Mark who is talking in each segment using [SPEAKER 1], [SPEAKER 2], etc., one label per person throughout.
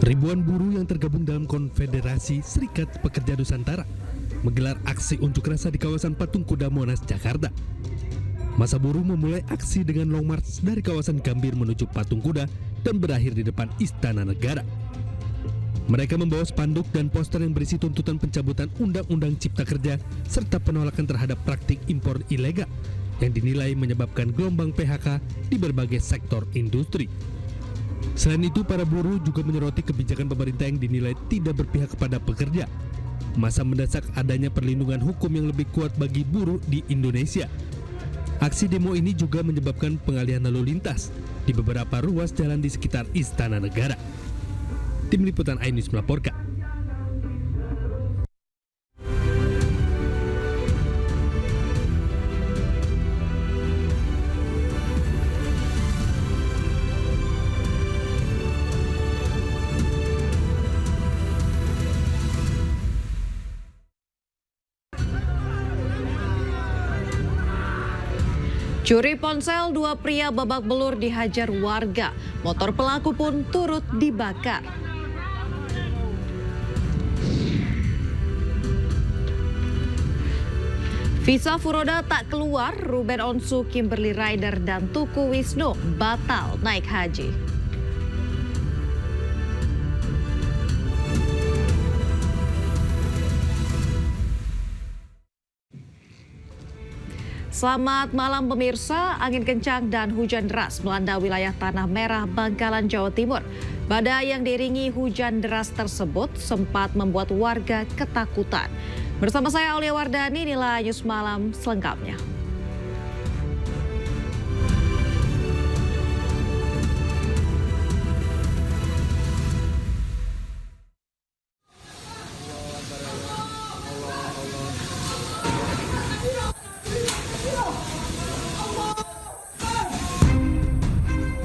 [SPEAKER 1] Ribuan buruh yang tergabung dalam Konfederasi Serikat Pekerja Nusantara menggelar aksi unjuk rasa di kawasan Patung Kuda Monas, Jakarta. Masa buruh memulai aksi dengan long march dari kawasan Gambir menuju Patung Kuda dan berakhir di depan Istana Negara. Mereka membawa spanduk dan poster yang berisi tuntutan pencabutan Undang-Undang Cipta Kerja serta penolakan terhadap praktik impor ilegal yang dinilai menyebabkan gelombang PHK di berbagai sektor industri. Selain itu, para buruh juga menyoroti kebijakan pemerintah yang dinilai tidak berpihak kepada pekerja. Masa mendesak adanya perlindungan hukum yang lebih kuat bagi buruh di Indonesia. Aksi demo ini juga menyebabkan pengalihan lalu lintas di beberapa ruas jalan di sekitar Istana Negara. Tim Liputan iNews melaporkan.
[SPEAKER 2] Curi ponsel, dua pria babak belur dihajar warga. Motor pelaku pun turut dibakar. Visa Furoda tak keluar, Ruben Onsu, Kimberly Ryder, dan Tuku Wisnu batal naik haji. Selamat malam pemirsa, angin kencang dan hujan deras melanda wilayah Tanah Merah, Bangkalan, Jawa Timur. Badai yang diiringi hujan deras tersebut sempat membuat warga ketakutan. Bersama saya Aulia Wardani, inilah News Malam selengkapnya.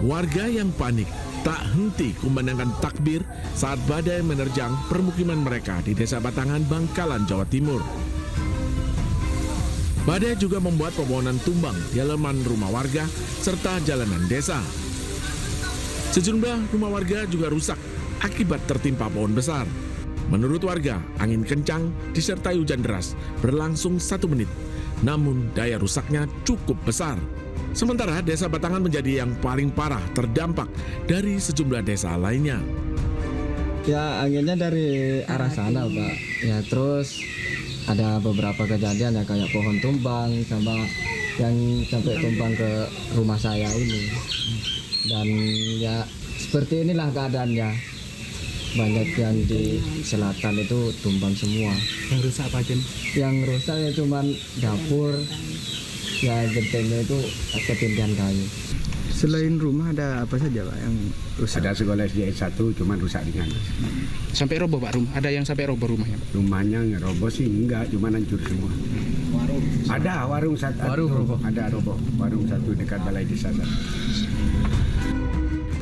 [SPEAKER 3] Warga yang panik tak henti kumandangkan takbir saat badai menerjang permukiman mereka di Desa Batangan, Bangkalan, Jawa Timur. Badai juga membuat pepohonan tumbang di halaman rumah warga serta jalanan desa. Sejumlah rumah warga juga rusak akibat tertimpa pohon besar. Menurut warga, angin kencang disertai hujan deras berlangsung 1 menit, namun daya rusaknya cukup besar. Sementara Desa Batangan menjadi yang paling parah terdampak dari sejumlah desa lainnya.
[SPEAKER 4] Ya, anginnya dari arah sana, Pak. Ya, terus ada beberapa kejadian ya kayak pohon tumbang sama yang sampai tumbang ke rumah saya ini. Dan ya seperti inilah keadaannya. Banyak yang di selatan itu tumbang semua.
[SPEAKER 5] Yang rusak apa, Jen?
[SPEAKER 4] Yang rusak ya cuman dapur. Ya, gentengnya itu ketindihan kayu.
[SPEAKER 5] Selain rumah ada apa saja, Pak, yang rusak?
[SPEAKER 6] Ada sekolah SD 1 cuma rusak ringan.
[SPEAKER 5] Sampai roboh, Pak, rumah. Ada yang sampai roboh rumahnya, Pak?
[SPEAKER 6] Rumahnya ngeroboh sih enggak, cuma hancur semua. Warung? Ada warung satu.
[SPEAKER 5] Warung roboh?
[SPEAKER 6] Ada roboh. Warung satu dekat balai desa.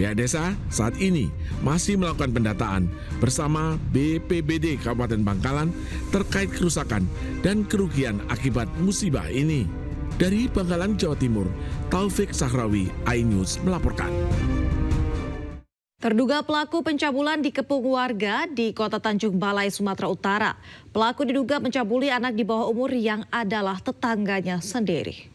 [SPEAKER 3] Pihak desa saat ini masih melakukan pendataan bersama BPBD Kabupaten Bangkalan terkait kerusakan dan kerugian akibat musibah ini. Dari Bangkalan, Jawa Timur, Taufik Sahrawi, iNews melaporkan.
[SPEAKER 2] Terduga pelaku pencabulan dikepung warga di Kota Tanjung Balai, Sumatera Utara. Pelaku diduga mencabuli anak di bawah umur yang adalah tetangganya sendiri.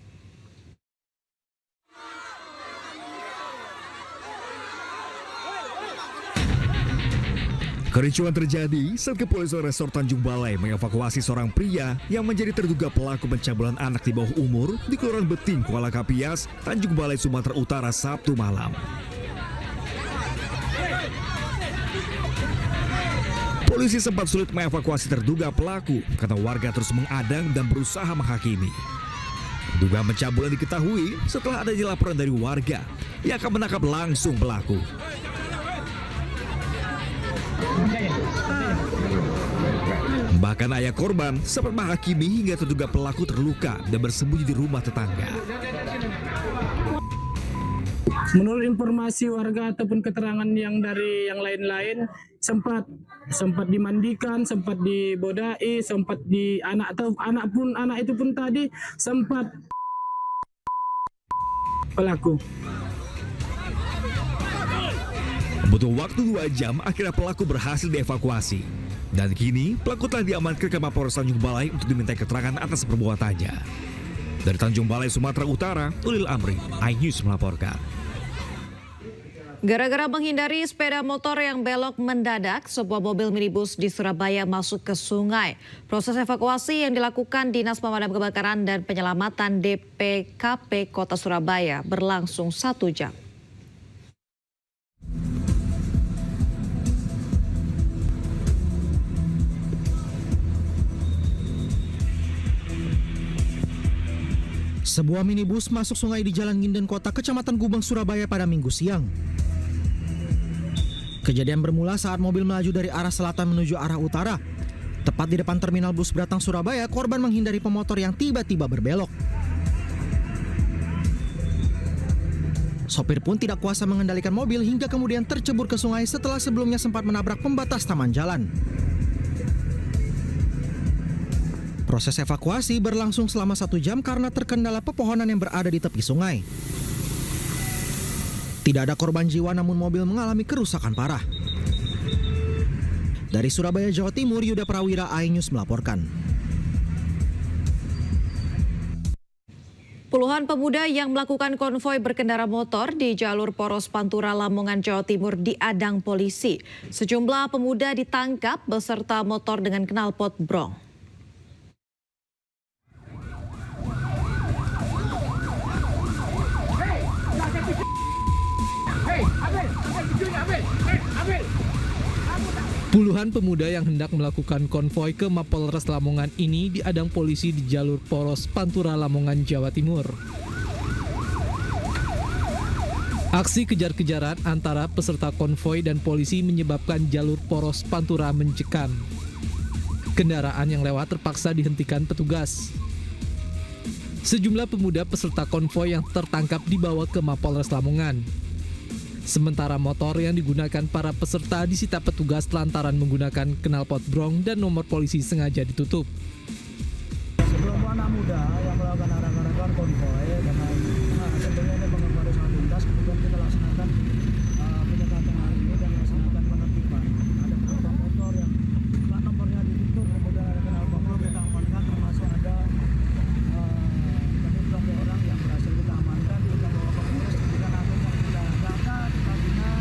[SPEAKER 7] Kericuan terjadi saat kepolisian Resor Tanjung Balai mengevakuasi seorang pria yang menjadi terduga pelaku pencabulan anak di bawah umur di Kelurahan Beting, Kuala Kapias, Tanjung Balai, Sumatera Utara, Sabtu malam. Polisi sempat sulit mengevakuasi terduga pelaku karena warga terus mengadang dan berusaha menghakimi. Dugaan pencabulan diketahui setelah adanya laporan dari warga yang akan menangkap langsung pelaku. Bahkan ayah korban sempat menghakimi hingga terduga pelaku terluka dan bersembunyi di rumah tetangga.
[SPEAKER 8] Menurut informasi warga ataupun keterangan yang dari yang lain-lain, sempat dimandikan, sempat dibodai, sempat di anak itu pun tadi sempat pelaku.
[SPEAKER 7] Butuh waktu 2 jam, akhirnya pelaku berhasil dievakuasi. Dan kini, pelaku telah diamankan ke Mapolres Tanjung Balai untuk dimintai keterangan atas perbuatannya. Dari Tanjung Balai, Sumatera Utara, Ulil Amri, iNews melaporkan.
[SPEAKER 2] Gara-gara menghindari sepeda motor yang belok mendadak, sebuah mobil minibus di Surabaya masuk ke sungai. Proses evakuasi yang dilakukan Dinas Pemadam Kebakaran dan Penyelamatan DPKP Kota Surabaya berlangsung 1 jam.
[SPEAKER 9] Sebuah minibus masuk sungai di Jalan Nginden Kota, Kecamatan Gubeng, Surabaya pada Minggu siang. Kejadian bermula saat mobil melaju dari arah selatan menuju arah utara. Tepat di depan terminal bus Beratang Surabaya, korban menghindari pemotor yang tiba-tiba berbelok. Sopir pun tidak kuasa mengendalikan mobil hingga kemudian tercebur ke sungai setelah sebelumnya sempat menabrak pembatas taman jalan. Proses evakuasi berlangsung selama 1 jam karena terkendala pepohonan yang berada di tepi sungai. Tidak ada korban jiwa namun mobil mengalami kerusakan parah. Dari Surabaya, Jawa Timur, Yuda Prawira, iNews melaporkan.
[SPEAKER 2] Puluhan pemuda yang melakukan konvoi berkendara motor di jalur Poros Pantura Lamongan, Jawa Timur diadang polisi. Sejumlah pemuda ditangkap beserta motor dengan knalpot brong.
[SPEAKER 1] Puluhan pemuda yang hendak melakukan konvoi ke Mapolres Lamongan ini diadang polisi di jalur Poros Pantura Lamongan, Jawa Timur. Aksi kejar-kejaran antara peserta konvoi dan polisi menyebabkan jalur Poros Pantura mencekam. Kendaraan yang lewat terpaksa dihentikan petugas. Sejumlah pemuda peserta konvoi yang tertangkap dibawa ke Mapolres Lamongan. Sementara motor yang digunakan para peserta disita petugas lantaran menggunakan knalpot brong dan nomor polisi sengaja ditutup.
[SPEAKER 10] Sebelum anak muda yang melakukan arah-arahan konvoy dengan sebenarnya pengembaraan lalu lintas, kemudian kita laksanakan penyekatan hari ini dan laksanakan penertiban. Ada beberapa motor yang plat nomornya ditutup, kemudian ada knalpot brong kita amankan, termasuk ada lebih 20 orang yang berhasil kita amankan, kita bawa ke Polres, kemudian nanti kita data, kita bina,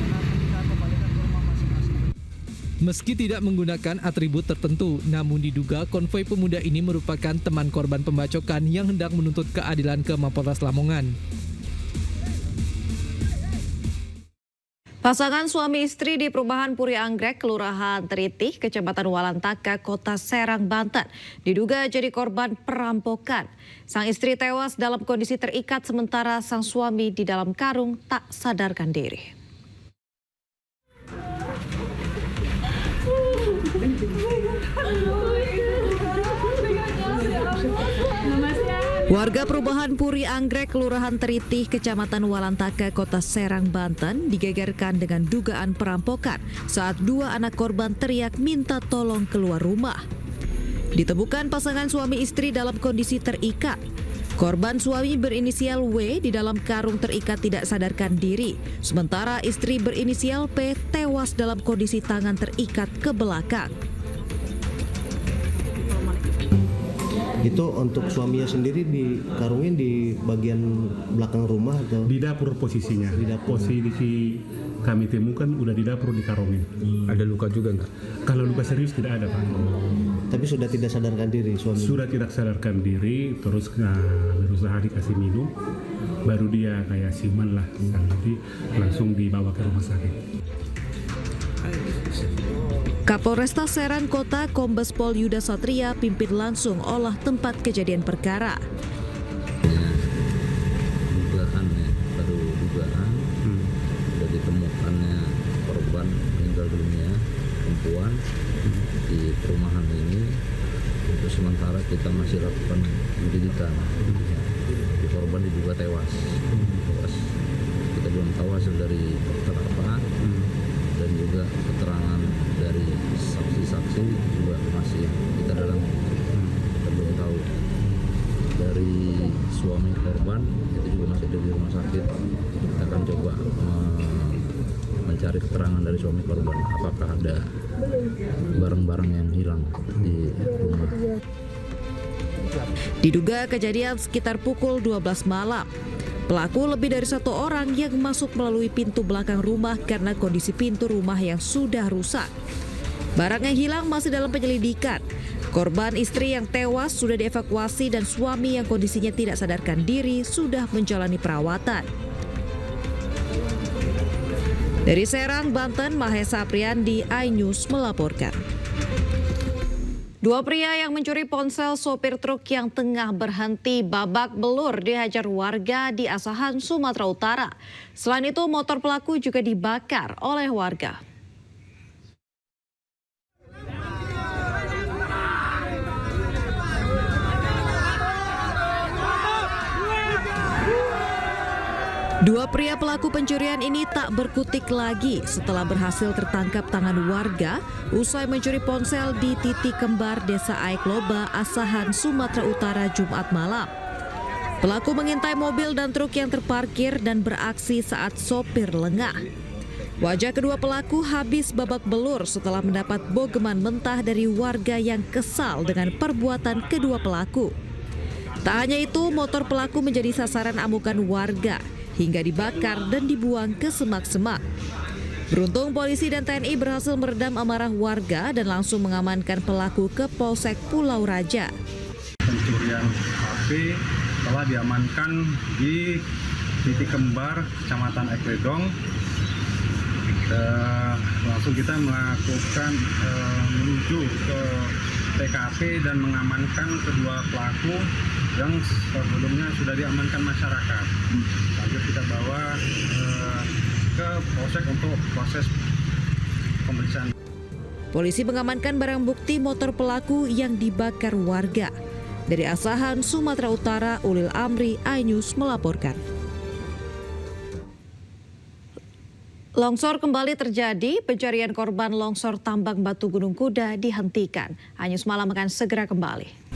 [SPEAKER 10] dan nanti kita kembalikan ke rumah masing-masing.
[SPEAKER 1] Meski tidak menggunakan atribut tertentu, namun diduga konvoi pemuda ini merupakan teman korban pembacokan yang hendak menuntut keadilan ke Mapolres Lamongan.
[SPEAKER 2] Pasangan suami istri di perumahan Puri Anggrek, Kelurahan Teritih, Kecamatan Walantaka, Kota Serang, Banten, diduga jadi korban perampokan. Sang istri tewas dalam kondisi terikat sementara sang suami di dalam karung tak sadarkan diri. Warga perumahan Puri Anggrek, Kelurahan Teritih, Kecamatan Walantaka, Kota Serang, Banten digegerkan dengan dugaan perampokan saat 2 anak korban teriak minta tolong keluar rumah. Ditemukan pasangan suami istri dalam kondisi terikat. Korban suami berinisial W di dalam karung terikat tidak sadarkan diri, sementara istri berinisial P tewas dalam kondisi tangan terikat ke belakang.
[SPEAKER 11] Itu untuk suaminya sendiri dikarungin di bagian belakang rumah atau?
[SPEAKER 6] Di dapur posisinya.
[SPEAKER 11] Di dapur.
[SPEAKER 6] Posisi kami temukan udah di dapur dikarungin.
[SPEAKER 5] Ada luka juga nggak?
[SPEAKER 6] Kalau luka serius tidak ada, Pak.
[SPEAKER 11] Tapi sudah tidak sadarkan diri suami?
[SPEAKER 6] Sudah tidak sadarkan diri, terus berusaha dikasih minum, baru dia kayak siuman lah. Jadi langsung dibawa ke rumah sakit.
[SPEAKER 2] Kapolresta Serang Kota Kombes Pol Yuda Satria pimpin langsung olah tempat kejadian perkara.
[SPEAKER 12] Dugaan sudah ditemukannya korban meninggal dunia perempuan di perumahan ini. Untuk sementara kita masih lakukan penyelidikan. Di korban diduga tewas. Kita belum tahu hasil dari dokter apa dan juga keterangan dari saksi-saksi juga masih kita dalam. Kita belum tahu. Dari suami korban itu juga masih ada di rumah sakit. Kita akan coba mencari keterangan dari suami korban apakah ada barang-barang yang hilang di rumah.
[SPEAKER 2] Diduga kejadian sekitar pukul 12 malam. Pelaku lebih dari 1 orang yang masuk melalui pintu belakang rumah karena kondisi pintu rumah yang sudah rusak. Barang yang hilang masih dalam penyelidikan. Korban istri yang tewas sudah dievakuasi dan suami yang kondisinya tidak sadarkan diri sudah menjalani perawatan. Dari Serang, Banten, Mahesa Priandi, iNews melaporkan. 2 pria yang mencuri ponsel sopir truk yang tengah berhenti babak belur dihajar warga di Asahan, Sumatera Utara. Selain itu, motor pelaku juga dibakar oleh warga. Dua pria pelaku pencurian ini tak berkutik lagi setelah berhasil tertangkap tangan warga usai mencuri ponsel di Titik Kembar, Desa Aikloba, Asahan, Sumatera Utara, Jumat malam. Pelaku mengintai mobil dan truk yang terparkir dan beraksi saat sopir lengah. Wajah kedua pelaku habis babak belur setelah mendapat bogeman mentah dari warga yang kesal dengan perbuatan kedua pelaku. Tak hanya itu, motor pelaku menjadi sasaran amukan warga hingga dibakar dan dibuang ke semak-semak. Beruntung polisi dan TNI berhasil meredam amarah warga dan langsung mengamankan pelaku ke Polsek Pulau Raja.
[SPEAKER 13] Pencurian HP telah diamankan di Titik Kembar, Kecamatan Ekledong. Langsung kita melakukan menuju ke TKP dan mengamankan kedua pelaku yang sebelumnya sudah diamankan masyarakat. Lanjut kita bawa ke Polsek untuk proses pemeriksaan.
[SPEAKER 2] Polisi mengamankan barang bukti motor pelaku yang dibakar warga. Dari Asahan, Sumatera Utara, Ulil Amri, iNews melaporkan. Longsor kembali terjadi, pencarian korban longsor tambang Batu Gunung Kuda dihentikan. iNews Malam akan segera kembali.